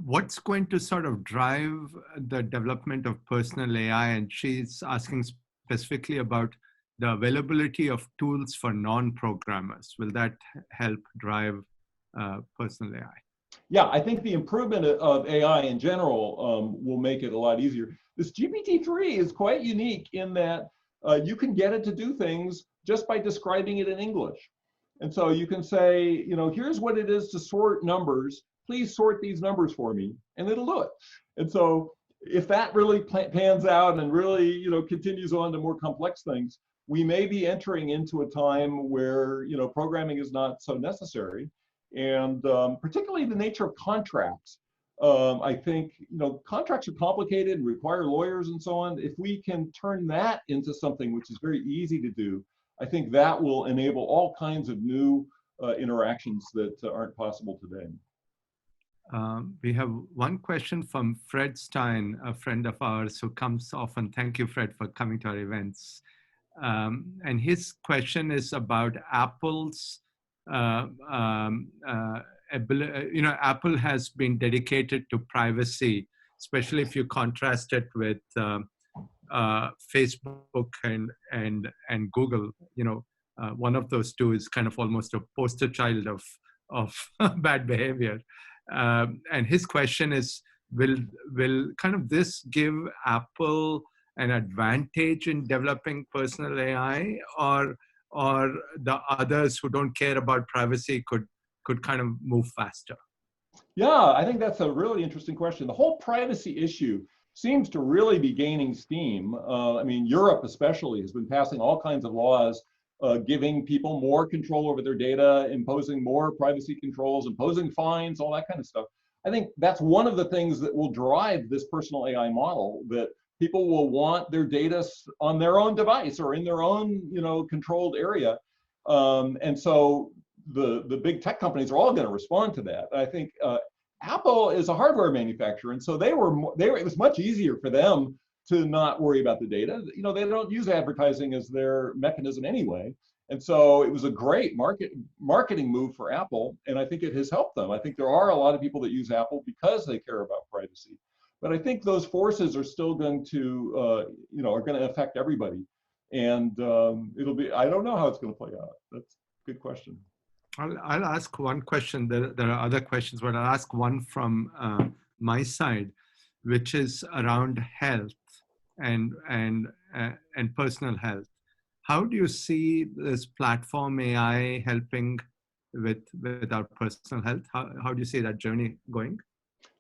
what's going to sort of drive the development of personal AI? And she's asking specifically about the availability of tools for non-programmers. Will that help drive personal AI? Yeah, I think the improvement of AI in general will make it a lot easier. This GPT-3 is quite unique in that you can get it to do things just by describing it in English. And so you can say, here's what it is to sort numbers. Please sort these numbers for me, and it'll do it. And so if that really pans out and really, continues on to more complex things, we may be entering into a time where, programming is not so necessary. And particularly the nature of contracts. I think, contracts are complicated and require lawyers and so on. If we can turn that into something which is very easy to do, I think that will enable all kinds of new interactions that aren't possible today. We have one question from Fred Stein, a friend of ours who comes often. Thank you, Fred, for coming to our events. And his question is about Apple's Apple has been dedicated to privacy, especially if you contrast it with Facebook and Google. One of those two is kind of almost a poster child of bad behavior. And his question is, will kind of this give Apple an advantage in developing personal AI, or the others who don't care about privacy could kind of move faster? Yeah, I think that's a really interesting question. The whole privacy issue seems to really be gaining steam. I mean, Europe especially has been passing all kinds of laws giving people more control over their data, imposing more privacy controls, imposing fines, all that kind of stuff. I think that's one of the things that will drive this personal AI model, that people will want their data on their own device or in their own, controlled area. And so the big tech companies are all going to respond to that. I think Apple is a hardware manufacturer, and so it was much easier for them to not worry about the data. They don't use advertising as their mechanism anyway. And so it was a great marketing move for Apple, and I think it has helped them. I think there are a lot of people that use Apple because they care about privacy. But I think those forces are still going to, are going to affect everybody. And I don't know how it's going to play out. That's a good question. I'll ask one question. There are other questions, but I'll ask one from my side, which is around health and personal health. How do you see this platform AI helping with our personal health? How do you see that journey going?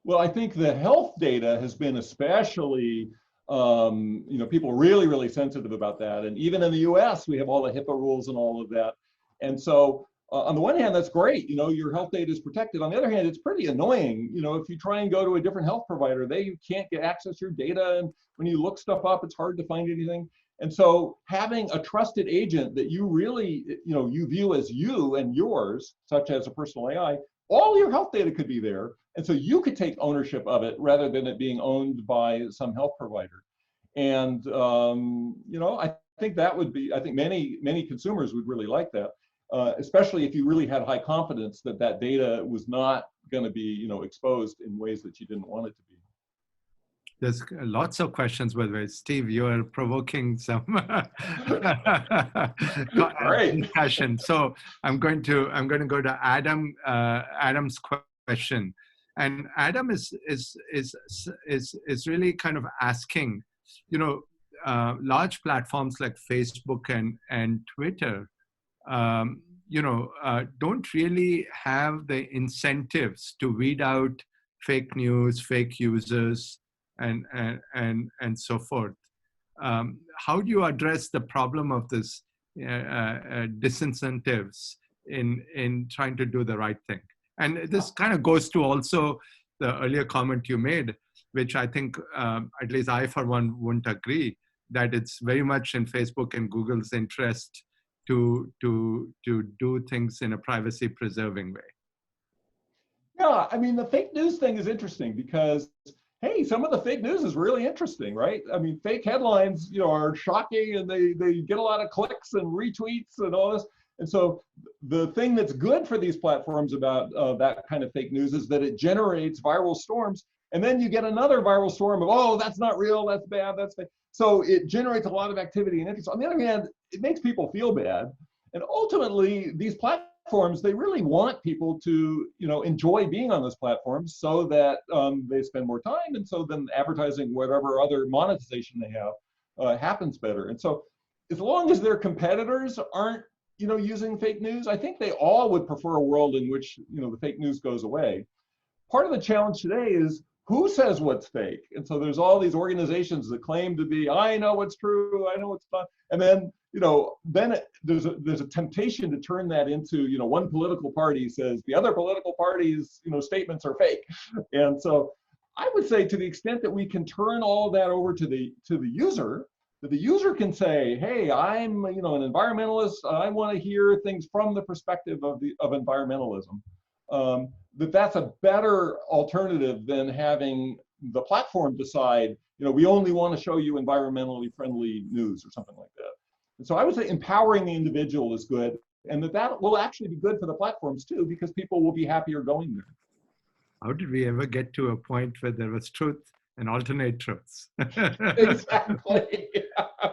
Well, I think the health data has been especially, people really, really sensitive about that. And even in the US, we have all the HIPAA rules and all of that. And so on the one hand, that's great. Your health data is protected. On the other hand, it's pretty annoying. If you try and go to a different health provider, they can't get access to your data. And when you look stuff up, it's hard to find anything. And so having a trusted agent that you really, you view as you and yours, such as a personal AI, all your health data could be there. And so you could take ownership of it rather than it being owned by some health provider. And, I think that would be, I think many consumers would really like that. Especially if you really had high confidence that that data was not going to be, exposed in ways that you didn't want it to be. There's lots of questions, by the way. Steve, you are provoking some discussion. So I'm going to go to Adam. Adam's question, and Adam is really kind of asking, large platforms like Facebook and Twitter, don't really have the incentives to weed out fake news, fake users, and so forth. How do you address the problem of this disincentives in trying to do the right thing? And this kind of goes to also the earlier comment you made, which I think, at least I for one wouldn't agree, that it's very much in Facebook and Google's interest to do things in a privacy preserving way. Yeah, I mean, the fake news thing is interesting because, hey, some of the fake news is really interesting, right? I mean, fake headlines, are shocking, and they get a lot of clicks and retweets and all this. And so the thing that's good for these platforms about that kind of fake news is that it generates viral storms. And then you get another viral storm of, oh, that's not real, that's bad, that's fake. So it generates a lot of activity and interest. On the other hand, it makes people feel bad. And ultimately, these platforms, they really want people to, enjoy being on those platforms so that they spend more time. And so then advertising, whatever other monetization they have, happens better. And so as long as their competitors aren't, using fake news, I think they all would prefer a world in which, the fake news goes away. Part of the challenge today is, who says what's fake? And so there's all these organizations that claim to be, I know what's true, I know what's not. And then, there's a temptation to turn that into, one political party says the other political party's, statements are fake. And so I would say, to the extent that we can turn all of that over to the user, that the user can say, hey, I'm, an environmentalist, I want to hear things from the perspective of environmentalism. that's a better alternative than having the platform decide, we only want to show you environmentally friendly news or something like that. And so I would say empowering the individual is good, and that will actually be good for the platforms too, because people will be happier going there. How did we ever get to a point where there was truth and alternate truths? Exactly.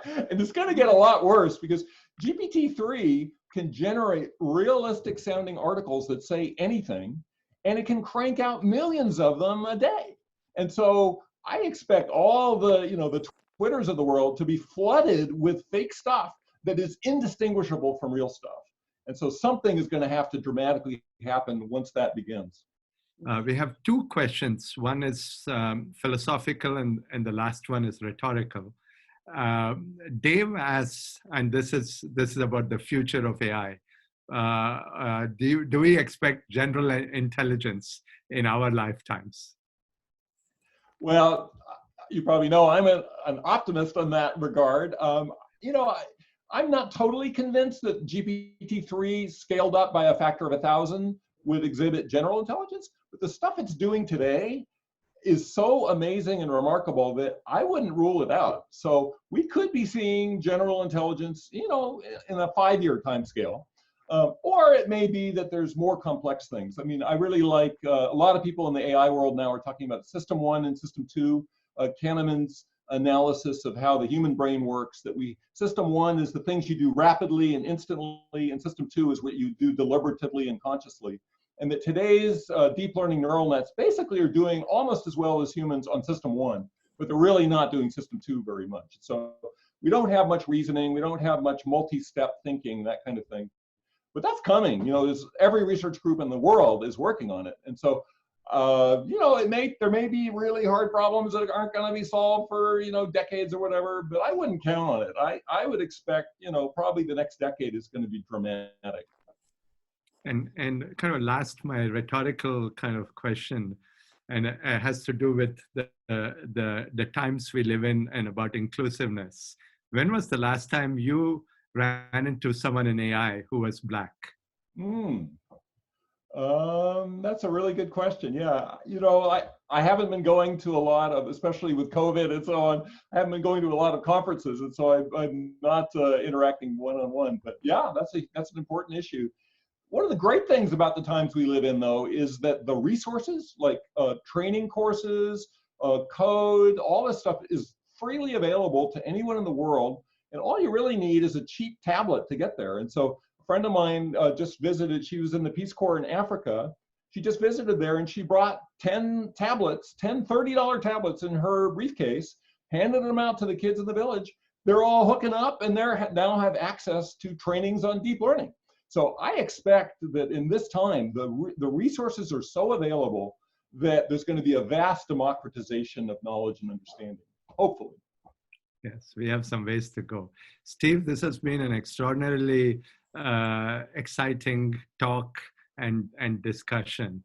And it's going to get a lot worse, because GPT-3 can generate realistic sounding articles that say anything, and it can crank out millions of them a day. And so I expect all the Twitters of the world to be flooded with fake stuff that is indistinguishable from real stuff. And so something is going to have to dramatically happen once that begins. We have two questions. One is philosophical, and the last one is rhetorical. Dave asks, and this is about the future of AI. Do we expect general intelligence in our lifetimes? Well, you probably know I'm an optimist in that regard. I'm not totally convinced that GPT-3 scaled up by a factor of 1,000 would exhibit general intelligence, but the stuff it's doing today is so amazing and remarkable that I wouldn't rule it out. So we could be seeing general intelligence, in a 5-year time scale. Or it may be that there's more complex things. I mean, I really like, a lot of people in the AI world now are talking about system 1 and system 2, Kahneman's analysis of how the human brain works, that system 1 is the things you do rapidly and instantly, and system 2 is what you do deliberatively and consciously. And that today's deep learning neural nets basically are doing almost as well as humans on system 1, but they're really not doing system 2 very much. So we don't have much reasoning, we don't have much multi-step thinking, that kind of thing. But that's coming. Every research group in the world is working on it. And so, there may be really hard problems that aren't going to be solved for, decades or whatever, but I wouldn't count on it. I would expect, probably the next decade is going to be dramatic. And kind of my rhetorical kind of question, and it has to do with the times we live in and about inclusiveness. When was the last time you ran into someone in AI who was Black? That's a really good question. Yeah, I haven't been going to a lot of, especially with COVID and so on, I haven't been going to a lot of conferences, and so I'm not interacting one-on-one. But yeah, that's an important issue. One of the great things about the times we live in, though, is that the resources like training courses, code, all this stuff is freely available to anyone in the world. And all you really need is a cheap tablet to get there. And so a friend of mine just visited, she was in the Peace Corps in Africa. She just visited there and she brought 10 tablets, 10 $30 tablets in her briefcase, handed them out to the kids in the village. They're all hooking up and they now have access to trainings on deep learning. So I expect that in this time, the resources are so available that there's going to be a vast democratization of knowledge and understanding, hopefully. Yes, we have some ways to go. Steve, this has been an extraordinarily exciting talk and discussion.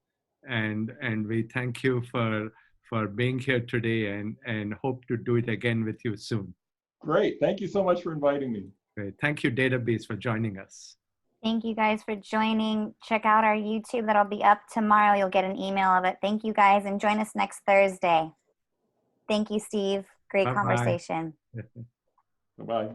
And we thank you for being here today and hope to do it again with you soon. Great. Thank you so much for inviting me. Great. Thank you, Database, for joining us. Thank you guys for joining. Check out our YouTube. That'll be up tomorrow. You'll get an email of it. Thank you guys, and join us next Thursday. Thank you, Steve. Great conversation. Bye-bye.